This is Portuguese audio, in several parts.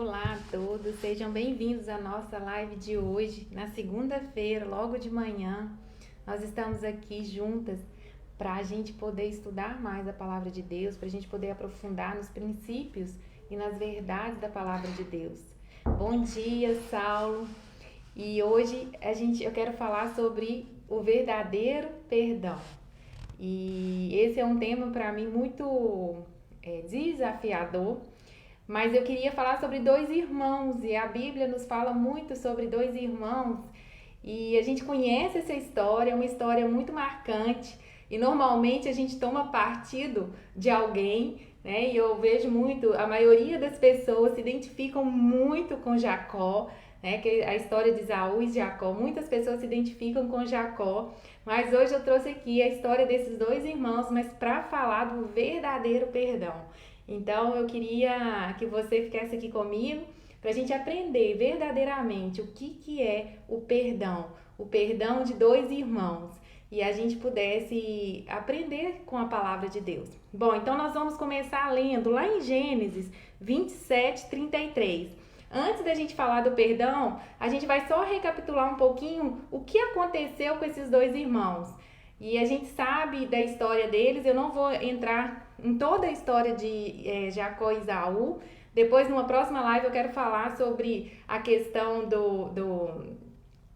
Olá a todos, sejam bem-vindos à nossa live de hoje, na segunda-feira, logo de manhã. Nós estamos aqui juntas para a gente poder estudar mais a palavra de Deus, para a gente poder aprofundar nos princípios e nas verdades da palavra de Deus. Bom dia, Saulo! E hoje eu quero falar sobre o verdadeiro perdão. E esse é um tema para mim muito desafiador. Mas eu queria falar sobre dois irmãos, e a Bíblia nos fala muito sobre dois irmãos, e a gente conhece essa história, é uma história muito marcante, e normalmente a gente toma partido de alguém, né? E eu vejo muito, a maioria das pessoas se identificam muito com Jacó, né? Que a história de Esaú e Jacó, muitas pessoas se identificam com Jacó, mas hoje eu trouxe aqui a história desses dois irmãos, mas para falar do verdadeiro perdão. Então eu queria que você ficasse aqui comigo para a gente aprender verdadeiramente o que é o perdão de dois irmãos, e a gente pudesse aprender com a palavra de Deus. Bom, então nós vamos começar lendo lá em Gênesis 27:33. Antes da gente falar do perdão, a gente vai só recapitular um pouquinho o que aconteceu com esses dois irmãos. E a gente sabe da história deles, eu não vou entrar em toda a história de Jacó e Esaú. Depois, numa próxima live, eu quero falar sobre a questão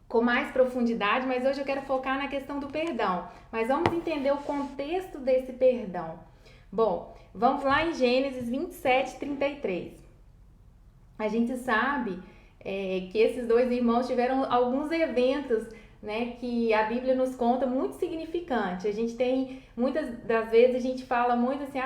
com mais profundidade, mas hoje eu quero focar na questão do perdão. Mas vamos entender o contexto desse perdão. Bom, vamos lá em Gênesis 27:33. A gente sabe que esses dois irmãos tiveram alguns eventos, né, que a Bíblia nos conta muito significante. A gente tem, muitas das vezes a gente fala muito assim,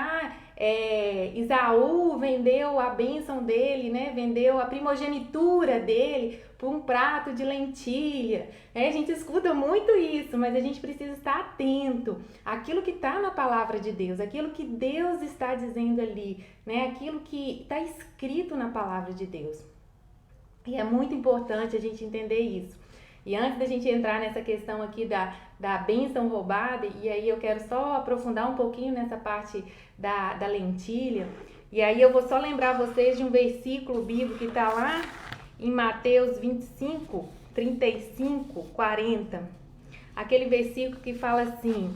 Esaú vendeu a bênção dele, né, vendeu a primogenitura dele por um prato de lentilha. A gente escuta muito isso, mas a gente precisa estar atento àquilo que está na palavra de Deus, aquilo que Deus está dizendo ali, né, aquilo que está escrito na palavra de Deus. E é muito importante a gente entender isso. E antes da gente entrar nessa questão aqui da bênção roubada, e aí eu quero só aprofundar um pouquinho nessa parte da lentilha, e aí eu vou só lembrar vocês de um versículo bíblico que está lá em Mateus 25:35-40, aquele versículo que fala assim,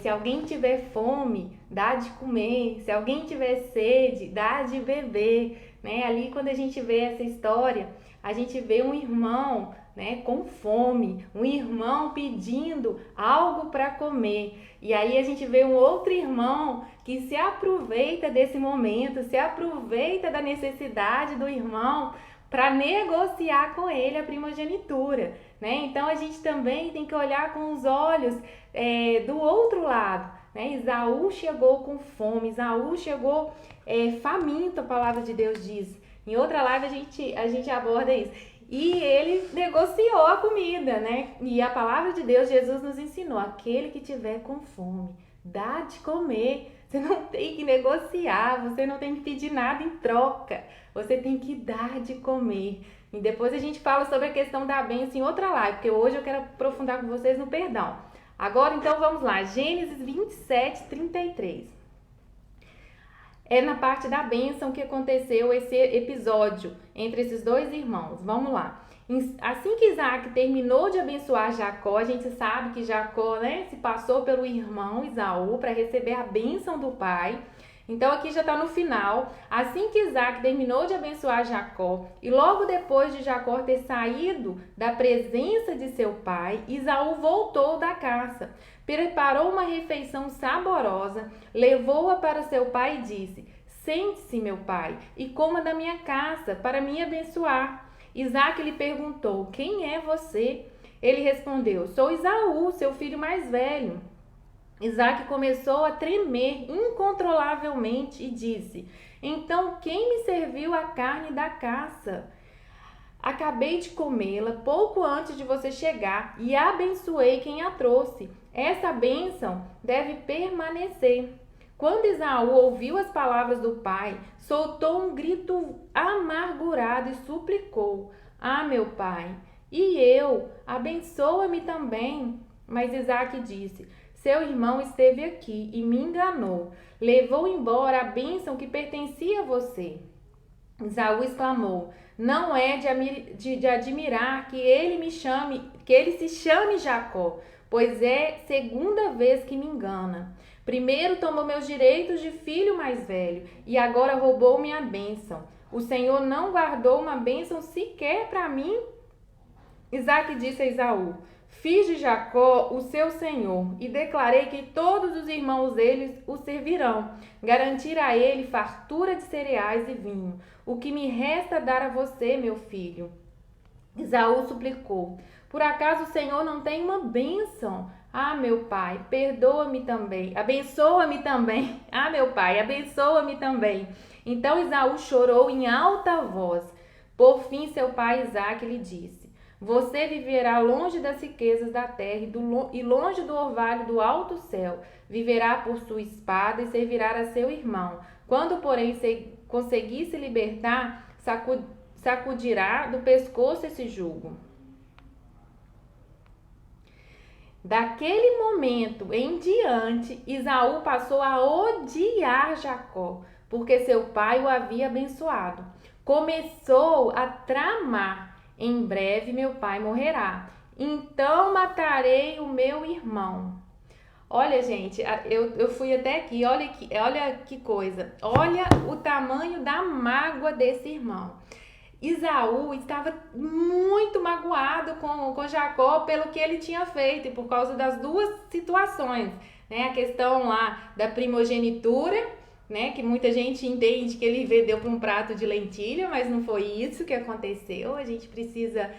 se alguém tiver fome, dá de comer, se alguém tiver sede, dá de beber, né? Ali quando a gente vê essa história, a gente vê um irmão, né, com fome, um irmão pedindo algo para comer. E aí a gente vê um outro irmão que se aproveita desse momento, se aproveita da necessidade do irmão para negociar com ele a primogenitura, né? Então a gente também tem que olhar com os olhos do outro lado, né? Esaú chegou com fome, Esaú chegou faminto, a palavra de Deus diz. Em outra live a gente aborda isso. E ele negociou a comida, né? E a palavra de Deus, Jesus nos ensinou, aquele que tiver com fome, dá de comer. Você não tem que negociar, você não tem que pedir nada em troca, você tem que dar de comer. E depois a gente fala sobre a questão da bênção em outra live, porque hoje eu quero aprofundar com vocês no perdão. Agora então vamos lá, Gênesis 27:33. É na parte da bênção que aconteceu esse episódio entre esses dois irmãos. Vamos lá. Assim que Isaac terminou de abençoar Jacó, a gente sabe que Jacó, né, se passou pelo irmão Esaú para receber a bênção do pai. Então aqui já está no final. Assim que Isaac terminou de abençoar Jacó, e logo depois de Jacó ter saído da presença de seu pai, Esaú voltou da caça. Preparou uma refeição saborosa, levou-a para seu pai e disse: sente-se, meu pai, e coma da minha caça, para me abençoar. Isaac lhe perguntou: quem é você? Ele respondeu: sou Esaú, seu filho mais velho. Isaac começou a tremer incontrolavelmente e disse: então quem me serviu a carne da caça? Acabei de comê-la pouco antes de você chegar e abençoei quem a trouxe. Essa bênção deve permanecer. Quando Esaú ouviu as palavras do pai, soltou um grito amargurado e suplicou: meu pai, e eu? Abençoa-me também. Mas Isaac disse: seu irmão esteve aqui e me enganou. Levou embora a bênção que pertencia a você. Esaú exclamou: não é de admirar que ele se chame Jacó, pois é segunda vez que me engana. Primeiro tomou meus direitos de filho mais velho e agora roubou minha bênção. O Senhor não guardou uma bênção sequer para mim? Isaque disse a Esaú: fiz de Jacó o seu senhor e declarei que todos os irmãos deles o servirão. Garantir a ele fartura de cereais e vinho. O que me resta dar a você, meu filho? Esaú suplicou: por acaso o Senhor não tem uma bênção? Ah, meu pai, perdoa-me também. Abençoa-me também. Ah, meu pai, abençoa-me também. Então Esaú chorou em alta voz. Por fim, seu pai Isaque lhe disse: você viverá longe das riquezas da terra e longe do orvalho do alto céu. Viverá por sua espada e servirá a seu irmão. Quando, porém, conseguir se libertar, sacudirá do pescoço esse jugo. Daquele momento em diante, Esaú passou a odiar Jacó, porque seu pai o havia abençoado. Começou a tramar: em breve meu pai morrerá, então matarei o meu irmão. Olha, gente, eu fui até aqui, olha que coisa. Olha o tamanho da mágoa desse irmão. Esaú estava muito magoado com Jacó pelo que ele tinha feito e por causa das duas situações, né? A questão lá da primogenitura, né? Que muita gente entende que ele vendeu para um prato de lentilha, mas não foi isso que aconteceu. A gente precisa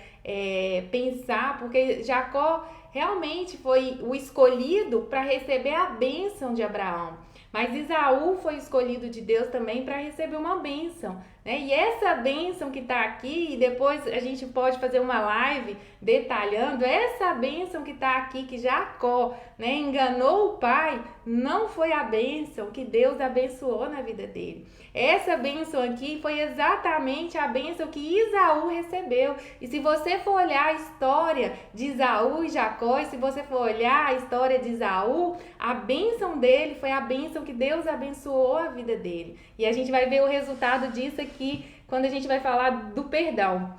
pensar, porque Jacó realmente foi o escolhido para receber a bênção de Abraão. Mas Esaú foi escolhido de Deus também para receber uma bênção, né? E essa bênção que está aqui, e depois a gente pode fazer uma live detalhando, essa bênção que está aqui, que Jacó, né, enganou o pai, não foi a bênção que Deus abençoou na vida dele. Essa bênção aqui foi exatamente a bênção que Esaú recebeu. E se você for olhar a história de Esaú e Jacó, e se você for olhar a história de Esaú, a bênção dele foi a bênção que Deus abençoou a vida dele. E a gente vai ver o resultado disso aqui quando a gente vai falar do perdão.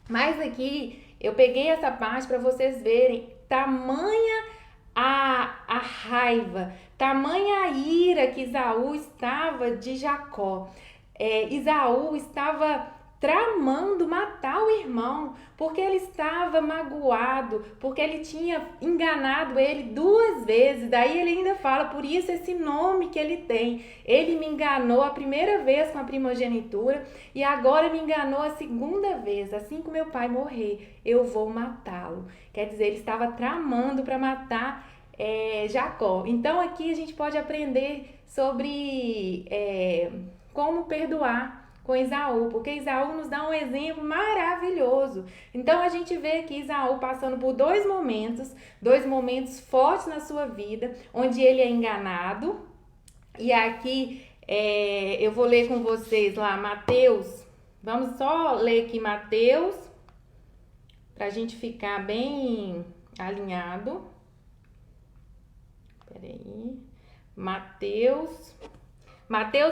Mas aqui eu peguei essa parte para vocês verem tamanha a raiva, tamanha a ira que Esaú estava de Jacó. Esaú estava tramando matar o irmão, porque ele estava magoado, porque ele tinha enganado ele 2 vezes. Daí ele ainda fala, por isso esse nome que ele tem. Ele me enganou a primeira vez com a primogenitura e agora me enganou a segunda vez. Assim que meu pai morrer, eu vou matá-lo. Quer dizer, ele estava tramando para matar Jacó. Então aqui a gente pode aprender sobre como perdoar com Esaú, porque Esaú nos dá um exemplo maravilhoso. Então a gente vê aqui Esaú passando por 2 momentos fortes na sua vida, onde ele é enganado. E aqui eu vou ler com vocês lá Mateus. Vamos só ler aqui Mateus, para a gente ficar bem alinhado. Peraí. Mateus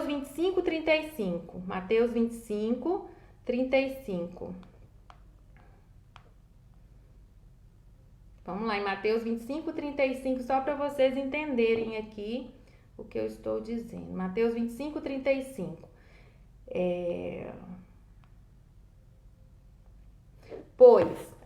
25, 35. Mateus 25, 35. Vamos lá, em Mateus 25, 35, só para vocês entenderem aqui o que eu estou dizendo. Mateus 25, 35.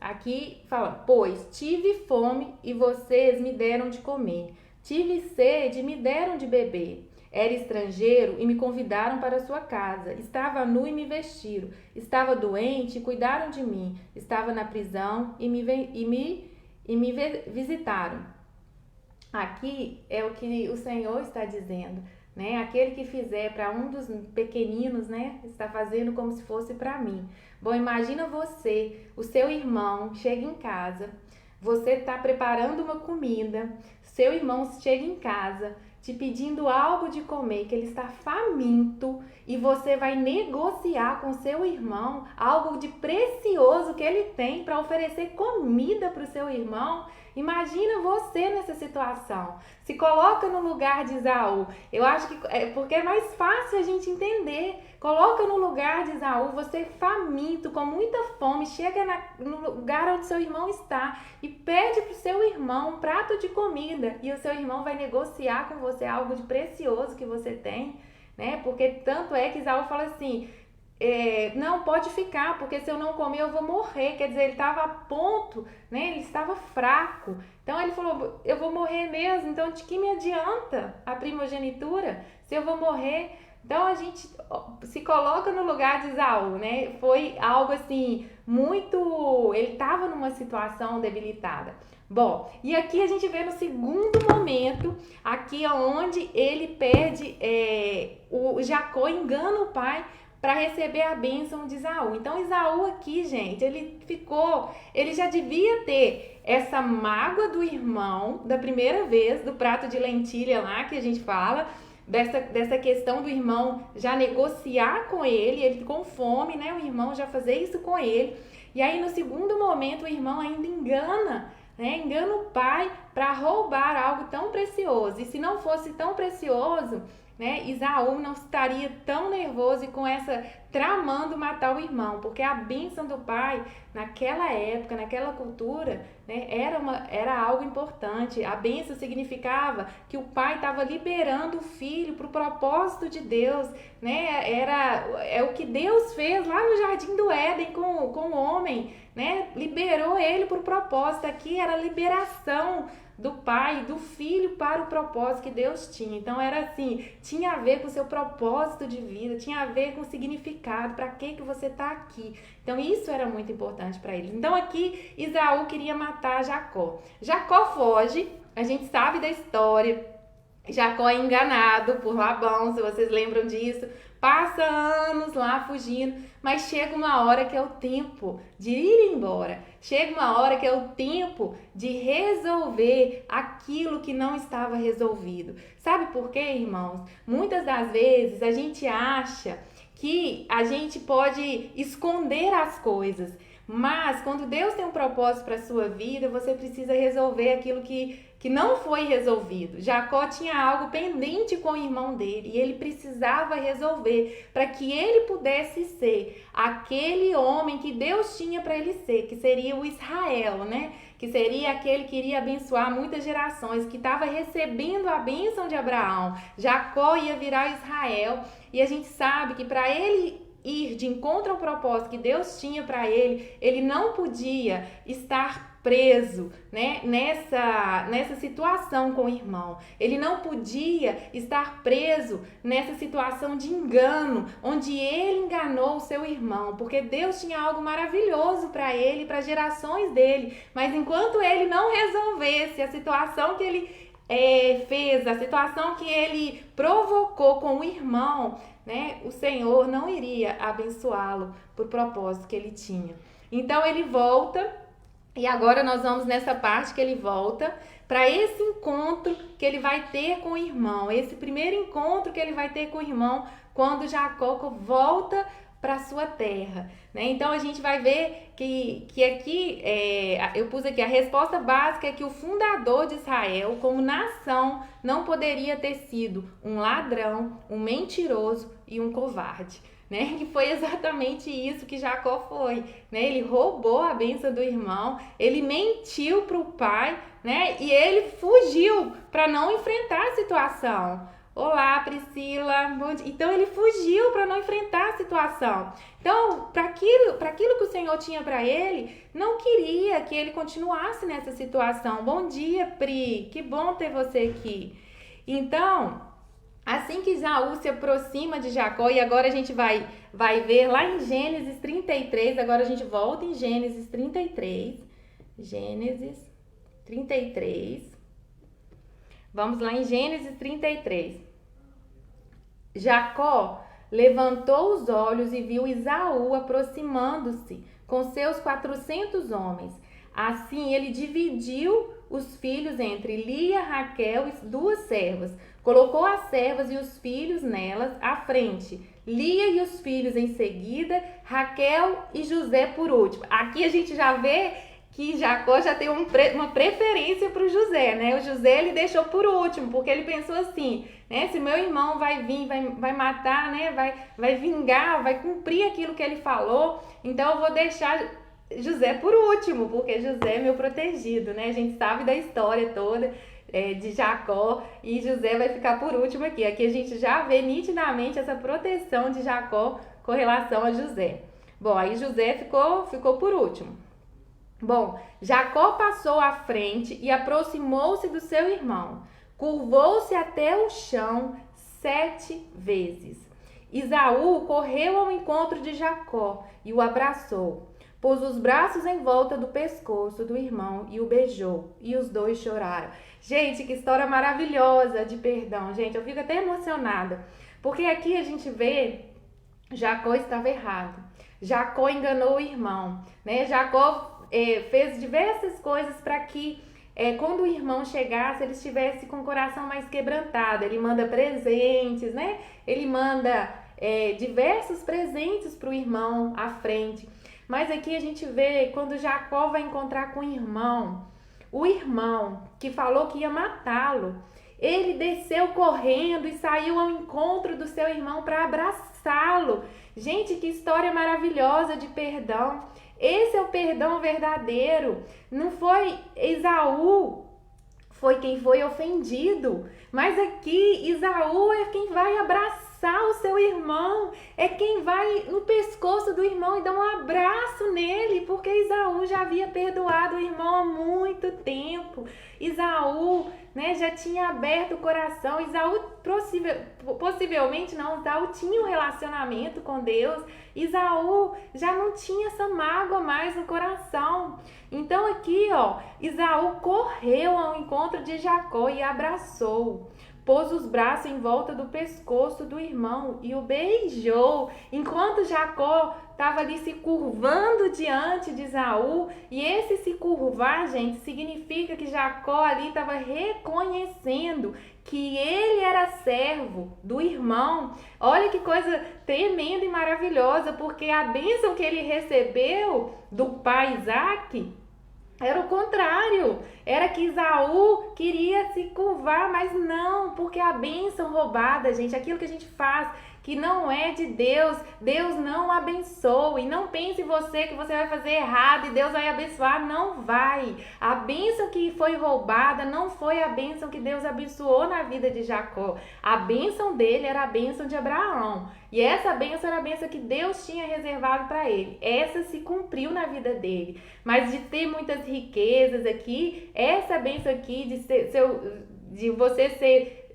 Aqui fala, pois tive fome e vocês me deram de comer. Tive sede e me deram de beber. Era estrangeiro e me convidaram para sua casa. Estava nu e me vestiram. Estava doente e cuidaram de mim. Estava na prisão e me visitaram. Aqui é o que o Senhor está dizendo, né? Aquele que fizer para um dos pequeninos, né, está fazendo como se fosse para mim. Bom, imagina você, o seu irmão chega em casa, você está preparando uma comida, seu irmão chega em casa te pedindo algo de comer, que ele está faminto, e você vai negociar com seu irmão algo de precioso que ele tem para oferecer comida para o seu irmão. Imagina você nessa situação. Se coloca no lugar de Esaú. Eu acho que porque é mais fácil a gente entender coloca no lugar de Esaú, você faminto, com muita fome, chega no lugar onde seu irmão está e pede para o seu irmão um prato de comida e o seu irmão vai negociar com você algo de precioso que você tem, né? Porque tanto é que Esaú fala assim, não, pode ficar, porque se eu não comer eu vou morrer. Quer dizer, ele estava a ponto, né? Ele estava fraco. Então ele falou, eu vou morrer mesmo, então de que me adianta a primogenitura se eu vou morrer? Então a gente se coloca no lugar de Esaú, né? Foi algo assim, muito... Ele estava numa situação debilitada. Bom, e aqui a gente vê no segundo momento, aqui onde ele perde, o Jacó engana o pai para receber a bênção de Esaú. Então Esaú aqui, gente, ele já devia ter essa mágoa do irmão, da primeira vez, do prato de lentilha lá que a gente fala, dessa questão do irmão já negociar com ele com fome, né? O irmão já fazer isso com ele. E aí no segundo momento o irmão ainda engana, né? Engana o pai para roubar algo tão precioso. E se não fosse tão precioso, né, Esaú não estaria tão nervoso e com essa tramando matar o irmão, porque a bênção do pai naquela época, naquela cultura, né, era algo importante. A bênção significava que o pai estava liberando o filho para o propósito de Deus, né? É o que Deus fez lá no Jardim do Éden com o homem, né? Liberou ele para o propósito. Aqui era a liberação do pai, do filho para o propósito que Deus tinha. Então era assim, tinha a ver com o seu propósito de vida, tinha a ver com o significado, para que você está aqui. Então isso era muito importante para ele. Então aqui Esaú queria matar Jacó. Jacó foge, a gente sabe da história. Jacó é enganado por Labão, se vocês lembram disso. Passa anos lá fugindo, mas chega uma hora que é o tempo de ir embora. Chega uma hora que é o tempo de resolver aquilo que não estava resolvido. Sabe por quê, irmãos? Muitas das vezes a gente acha que a gente pode esconder as coisas, mas quando Deus tem um propósito para a sua vida, você precisa resolver aquilo que não foi resolvido. Jacó tinha algo pendente com o irmão dele e ele precisava resolver para que ele pudesse ser aquele homem que Deus tinha para ele ser, que seria o Israel, né? Que seria aquele que iria abençoar muitas gerações, que estava recebendo a bênção de Abraão. Jacó ia virar Israel e a gente sabe que para ele ir de encontro ao propósito que Deus tinha para ele não podia estar preso, né, nessa situação com o irmão. Ele não podia estar preso nessa situação de engano, onde ele enganou o seu irmão, porque Deus tinha algo maravilhoso para ele, para as gerações dele, mas enquanto ele não resolvesse a situação que ele fez, a situação que ele provocou com o irmão, né, o Senhor não iria abençoá-lo por propósito que ele tinha. Então ele volta, e agora nós vamos nessa parte que ele volta para esse encontro que ele vai ter com o irmão, esse primeiro encontro que ele vai ter com o irmão quando Jacó volta para sua terra, né? Então a gente vai ver que aqui, eu pus aqui, a resposta básica é que o fundador de Israel como nação não poderia ter sido um ladrão, um mentiroso e um covarde, né? Que foi exatamente isso que Jacó foi, né? Ele roubou a bênção do irmão, ele mentiu para o pai, né? E ele fugiu para não enfrentar a situação. Olá, Priscila. Bom dia. Então ele fugiu para não enfrentar a situação. Então, para aquilo que o Senhor tinha para ele, não queria que ele continuasse nessa situação. Bom dia, Pri. Que bom ter você aqui. Então, assim que Esaú se aproxima de Jacó, e agora a gente vai ver lá em Gênesis 33, agora a gente volta em Gênesis 33. Gênesis 33. Vamos lá em Gênesis 33. Jacó levantou os olhos e viu Esaú aproximando-se com seus 400 homens. Assim ele dividiu os filhos entre Lia, Raquel e 2 servas. Colocou as servas e os filhos nelas à frente, Lia e os filhos em seguida, Raquel e José por último. Aqui a gente já vê que Jacó já tem uma preferência para o José, né? O José ele deixou por último, porque ele pensou assim, né? Se meu irmão vai vir, vai matar, né? Vai vingar, vai cumprir aquilo que ele falou, então eu vou deixar José por último, porque José é meu protegido, né? A gente sabe da história toda de Jacó e José vai ficar por último aqui. Aqui a gente já vê nitidamente essa proteção de Jacó com relação a José. Bom, aí José ficou por último. Bom, Jacó passou à frente e aproximou-se do seu irmão. Curvou-se até o chão 7 vezes. Esaú correu ao encontro de Jacó e o abraçou. Pôs os braços em volta do pescoço do irmão e o beijou. E os dois choraram. Gente, que história maravilhosa de perdão. Gente, eu fico até emocionada. Porque aqui a gente vê Jacó estava errado. Jacó enganou o irmão, né? Jacó fez diversas coisas para que quando o irmão chegasse, ele estivesse com o coração mais quebrantado. Ele manda presentes, né? Ele manda diversos presentes para o irmão à frente. Mas aqui a gente vê quando Jacó vai encontrar com o irmão que falou que ia matá-lo, ele desceu correndo e saiu ao encontro do seu irmão para abraçá-lo. Gente, que história maravilhosa de perdão. Esse é o perdão verdadeiro. Não foi Esaú, foi quem foi ofendido. Mas aqui Esaú é quem vai abraçar o seu irmão, é quem vai no pescoço do irmão e dá um abraço nele, porque Esaú já havia perdoado o irmão há muito tempo. Esaú, né, já tinha aberto o coração. Esaú possivelmente não, Esaú tinha um relacionamento com Deus. Esaú já não tinha essa mágoa mais no coração. Então aqui, Esaú correu ao encontro de Jacó e abraçou. Pôs os braços em volta do pescoço do irmão e o beijou, enquanto Jacó estava ali se curvando diante de Esaú. E esse se curvar, gente, significa que Jacó ali estava reconhecendo que ele era servo do irmão. Olha que coisa tremenda e maravilhosa, porque a bênção que ele recebeu do pai Isaque era o contrário, era que Esaú queria se curvar, mas não, porque a bênção roubada, gente, aquilo que a gente faz que não é de Deus, Deus não abençoa. E não pense você que você vai fazer errado e Deus vai abençoar, não vai. A bênção que foi roubada não foi a bênção que Deus abençoou na vida de Jacó. A bênção dele era a bênção de Abraão. E essa bênção era a bênção que Deus tinha reservado para ele. Essa se cumpriu na vida dele. Mas de ter muitas riquezas aqui, essa bênção aqui de você ser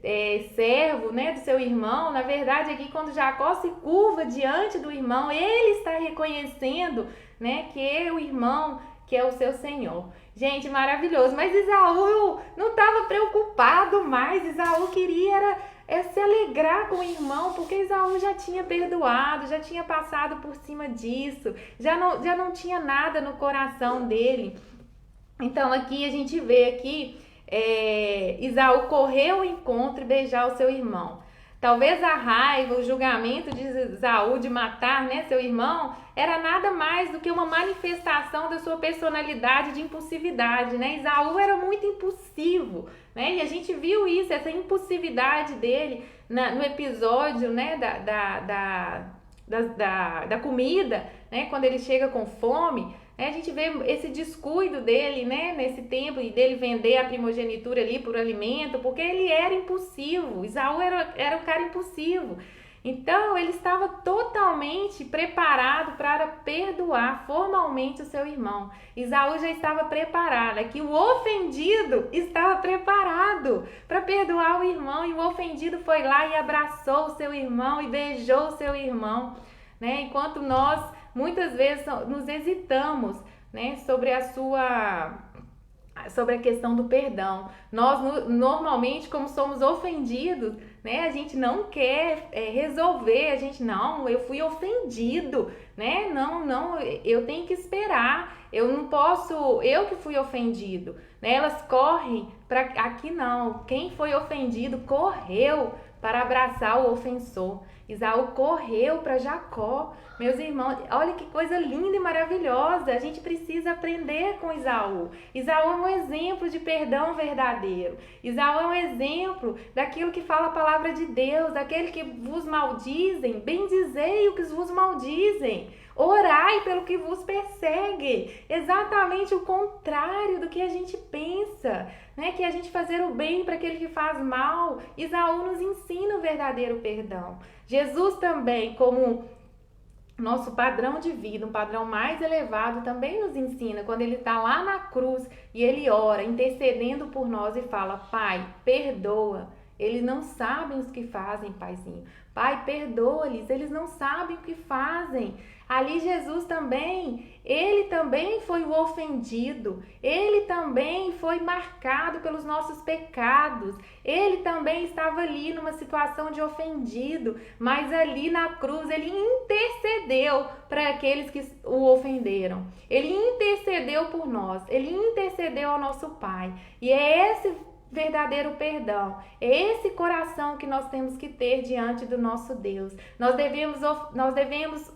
servo, né, do seu irmão, na verdade aqui quando Jacó se curva diante do irmão, ele está reconhecendo, né, que é o irmão que é o seu Senhor. Gente, maravilhoso. Mas Esaú não estava preocupado mais. Esaú queria se alegrar com o irmão, porque Esaú já tinha perdoado, já tinha passado por cima disso, já não tinha nada no coração dele. Então aqui a gente vê aqui Esaú correu ao encontro e beijar o seu irmão. Talvez a raiva, o julgamento de Esaú de matar, né, seu irmão, era nada mais do que uma manifestação da sua personalidade de impulsividade, né? Esaú era muito impulsivo, né? E a gente viu isso, essa impulsividade dele no episódio, né, da comida, né? Quando ele chega com fome. A gente vê esse descuido dele, né, nesse tempo, e dele vender a primogenitura ali por alimento, porque ele era impulsivo. Esaú era um cara impulsivo. Então, ele estava totalmente preparado para perdoar formalmente o seu irmão. Esaú já estava preparado. Aqui o ofendido estava preparado para perdoar o irmão, e o ofendido foi lá e abraçou o seu irmão e beijou o seu irmão, né? Enquanto nós muitas vezes nos hesitamos, né, sobre a questão do perdão. Nós normalmente, como somos ofendidos, né, a gente não quer resolver, a gente não, eu fui ofendido, né? Não, eu tenho que esperar. Eu não posso, eu que fui ofendido, né? Elas correm para aqui não. Quem foi ofendido correu para abraçar o ofensor. Isaú correu para Jacó. Meus irmãos, olha que coisa linda e maravilhosa. A gente precisa aprender com Isaú. Isaú é um exemplo de perdão verdadeiro. Isaú é um exemplo daquilo que fala a palavra de Deus, daquele que vos maldizem, bendizei o que vos maldizem. Orai pelo que vos persegue. Exatamente o contrário do que a gente pensa, né? Que a gente fazer o bem para aquele que faz mal. Isaú nos ensina o verdadeiro perdão. Jesus também, como nosso padrão de vida, um padrão mais elevado, também nos ensina quando ele está lá na cruz e ele ora, intercedendo por nós e fala: Pai, perdoa. Eles não sabem o que fazem, Paizinho. Pai, perdoa-lhes, eles não sabem o que fazem. Ali Jesus também, ele também foi o ofendido, ele também foi marcado pelos nossos pecados, ele também estava ali numa situação de ofendido, mas ali na cruz ele intercedeu para aqueles que o ofenderam. Ele intercedeu por nós, ele intercedeu ao nosso Pai. E é esse verdadeiro perdão, é esse coração que nós temos que ter diante do nosso Deus. Nós devemos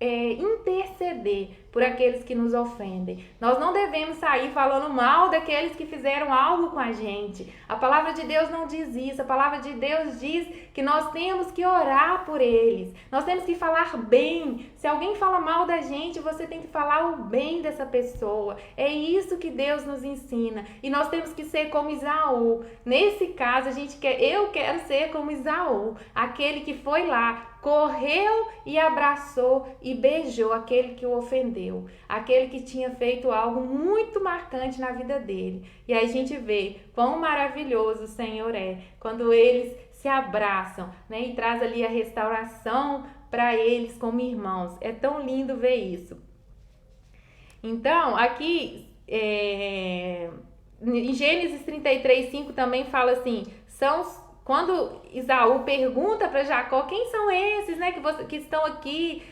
interceder por aqueles que nos ofendem. Nós não devemos sair falando mal daqueles que fizeram algo com a gente. A palavra de Deus não diz isso. A palavra de Deus diz que nós temos que orar por eles. Nós temos que falar bem. Se alguém fala mal da gente, você tem que falar o bem dessa pessoa. É isso que Deus nos ensina. E nós temos que ser como Isaú. Nesse caso, eu quero ser como Isaú, aquele que foi lá, correu e abraçou e beijou aquele que o ofendeu, aquele que tinha feito algo muito marcante na vida dele. E aí a gente vê quão maravilhoso o Senhor é, quando eles se abraçam, né, e traz ali a restauração para eles como irmãos. É tão lindo ver isso. Então, aqui em Gênesis 33:5 também fala assim, quando Isaú pergunta para Jacó, quem são esses, né, que estão aqui,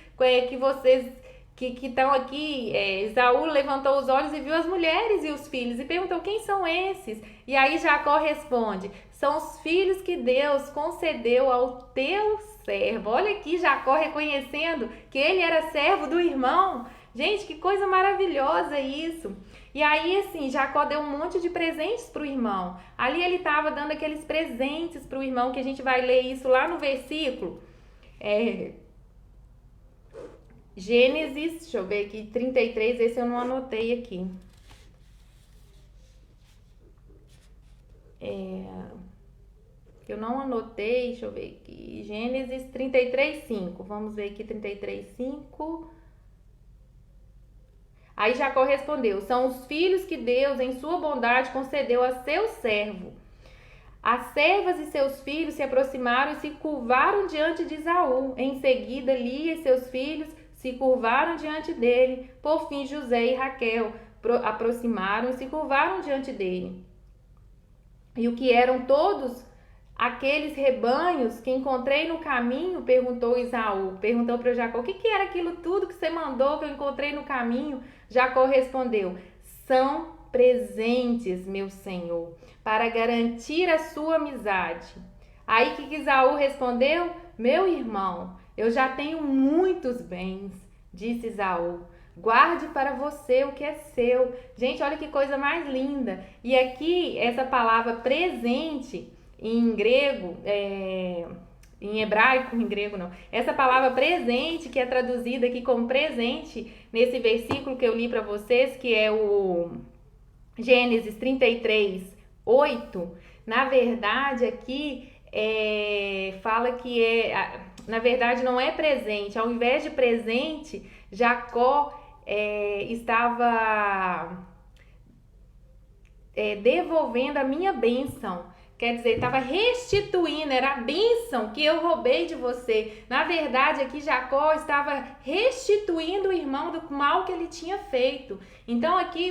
que vocês que estão aqui, Isaú levantou os olhos e viu as mulheres e os filhos e perguntou, quem são esses? E aí Jacó responde, são os filhos que Deus concedeu ao teu servo. Olha aqui Jacó reconhecendo que ele era servo do irmão. Gente, que coisa maravilhosa isso. E aí, assim, Jacó deu um monte de presentes para o irmão. Ali ele estava dando aqueles presentes para o irmão, que a gente vai ler isso lá no versículo. Gênesis, deixa eu ver aqui, 33, esse eu não anotei aqui. Eu não anotei, deixa eu ver aqui. Gênesis 33:5. Vamos ver aqui, 33:5. Aí Jacó respondeu, são os filhos que Deus, em sua bondade, concedeu a seu servo. As servas e seus filhos se aproximaram e se curvaram diante de Esaú. Em seguida, Lia e seus filhos se curvaram diante dele. Por fim, José e Raquel aproximaram e se curvaram diante dele. E o que eram todos aqueles rebanhos que encontrei no caminho? Perguntou Esaú. Perguntou para Jacó, o que era aquilo tudo que você mandou que eu encontrei no caminho? Jacó respondeu, são presentes, meu senhor, para garantir a sua amizade. Aí que Esaú respondeu, meu irmão, eu já tenho muitos bens, disse Esaú. Guarde para você o que é seu. Gente, olha que coisa mais linda. E aqui, essa palavra presente, em grego, em hebraico, em grego não. Essa palavra presente, que é traduzida aqui como presente, nesse versículo que eu li para vocês, que é o Gênesis 33:8, na verdade aqui fala que na verdade não é presente. Ao invés de presente, Jacó estava devolvendo a minha bênção. Quer dizer, estava restituindo, era a bênção que eu roubei de você. Na verdade, aqui Jacó estava restituindo o irmão do mal que ele tinha feito. Então aqui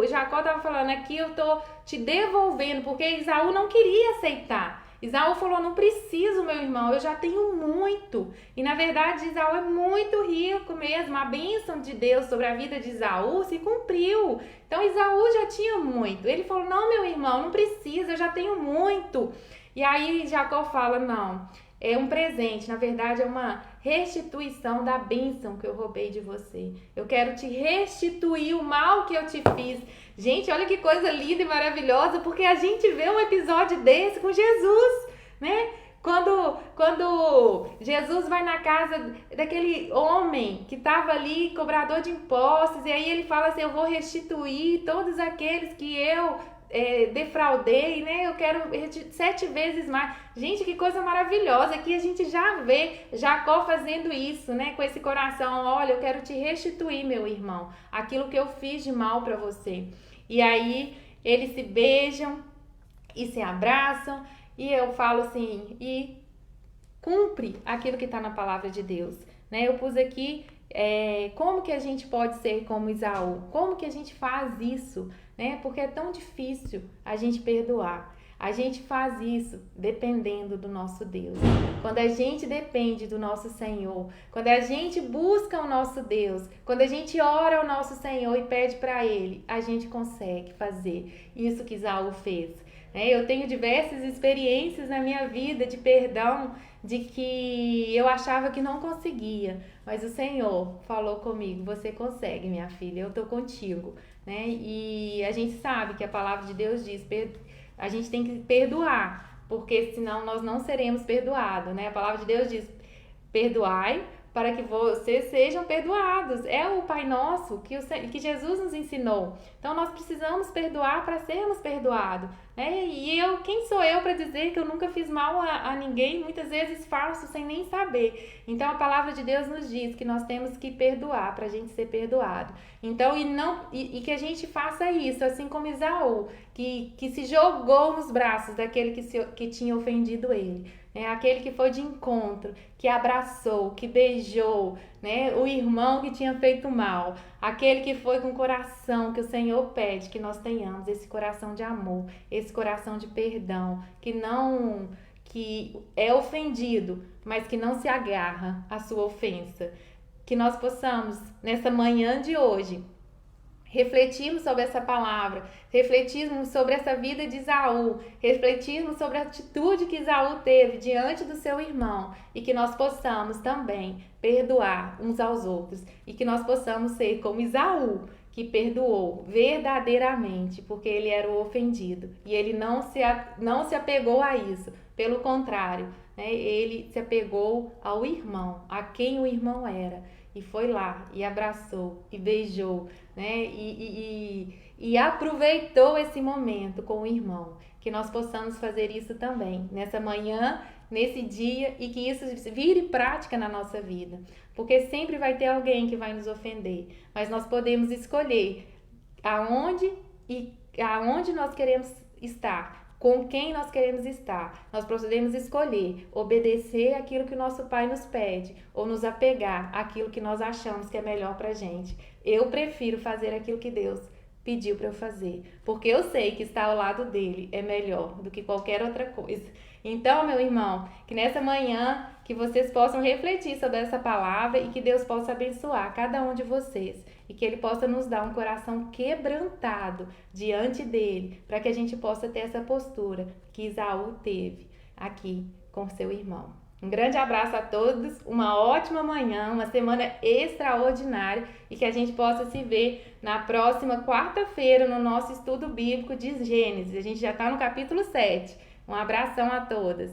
Jacó estava falando, aqui eu estou te devolvendo, porque Esaú não queria aceitar. Esaú falou, não preciso, meu irmão, eu já tenho muito. E na verdade, Esaú é muito rico mesmo. A bênção de Deus sobre a vida de Esaú se cumpriu. Então, Esaú já tinha muito. Ele falou, não, meu irmão, não precisa, eu já tenho muito. E aí, Jacó fala, não, é um presente, na verdade é uma restituição da bênção que eu roubei de você. Eu quero te restituir o mal que eu te fiz. Gente, olha que coisa linda e maravilhosa, porque a gente vê um episódio desse com Jesus, né? Quando Jesus vai na casa daquele homem que estava ali, cobrador de impostos, e aí ele fala assim, eu vou restituir todos aqueles que eu defraudei, né? Eu quero 7 vezes mais. Gente, que coisa maravilhosa. Aqui a gente já vê Jacó fazendo isso, né? Com esse coração, olha, eu quero te restituir, meu irmão, aquilo que eu fiz de mal para você. E aí eles se beijam e se abraçam, e eu falo assim, e cumpre aquilo que está na palavra de Deus, né? Eu pus aqui como que a gente pode ser como Esaú, como que a gente faz isso, né? Porque é tão difícil a gente perdoar. A gente faz isso dependendo do nosso Deus. Quando a gente depende do nosso Senhor, quando a gente busca o nosso Deus, quando a gente ora ao nosso Senhor e pede para Ele, a gente consegue fazer isso que Esaú fez. Eu tenho diversas experiências na minha vida de perdão, de que eu achava que não conseguia, mas o Senhor falou comigo, você consegue, minha filha, eu tô contigo, né? E a gente sabe que a palavra de Deus diz, a gente tem que perdoar, porque senão nós não seremos perdoados, né? A palavra de Deus diz, perdoai para que vocês sejam perdoados. É o Pai Nosso que Jesus nos ensinou. Então nós precisamos perdoar para sermos perdoados, né? E quem sou eu para dizer que eu nunca fiz mal a ninguém? Muitas vezes faço sem nem saber. Então a palavra de Deus nos diz que nós temos que perdoar para a gente ser perdoado. Então e que a gente faça isso, assim como Esaú, que se jogou nos braços daquele que tinha ofendido ele. Aquele que foi de encontro, que abraçou, que beijou, né? O irmão que tinha feito mal, aquele que foi com o coração que o Senhor pede que nós tenhamos, esse coração de amor, esse coração de perdão, que é ofendido, mas que não se agarra à sua ofensa. Que nós possamos, nessa manhã de hoje, refletirmos sobre essa palavra, refletirmos sobre essa vida de Esaú, refletirmos sobre a atitude que Esaú teve diante do seu irmão e que nós possamos também perdoar uns aos outros e que nós possamos ser como Esaú, que perdoou verdadeiramente, porque ele era o ofendido e ele não se apegou a isso, pelo contrário, né? Ele se apegou ao irmão, a quem o irmão era. E foi lá, e abraçou, e beijou, né? E aproveitou esse momento com o irmão. Que nós possamos fazer isso também, nessa manhã, nesse dia, e que isso vire prática na nossa vida. Porque sempre vai ter alguém que vai nos ofender. Mas nós podemos escolher aonde nós queremos estar. Com quem nós queremos estar. Nós podemos escolher obedecer aquilo que o nosso Pai nos pede ou nos apegar àquilo que nós achamos que é melhor pra gente. Eu prefiro fazer aquilo que Deus pediu para eu fazer, porque eu sei que estar ao lado dele é melhor do que qualquer outra coisa. Então, meu irmão, que nessa manhã que vocês possam refletir sobre essa palavra e que Deus possa abençoar cada um de vocês e que Ele possa nos dar um coração quebrantado diante dele, para que a gente possa ter essa postura que Esaú teve aqui com seu irmão. Um grande abraço a todos, uma ótima manhã, uma semana extraordinária e que a gente possa se ver na próxima quarta-feira no nosso estudo bíblico de Gênesis. A gente já está no capítulo 7. Um abração a todas.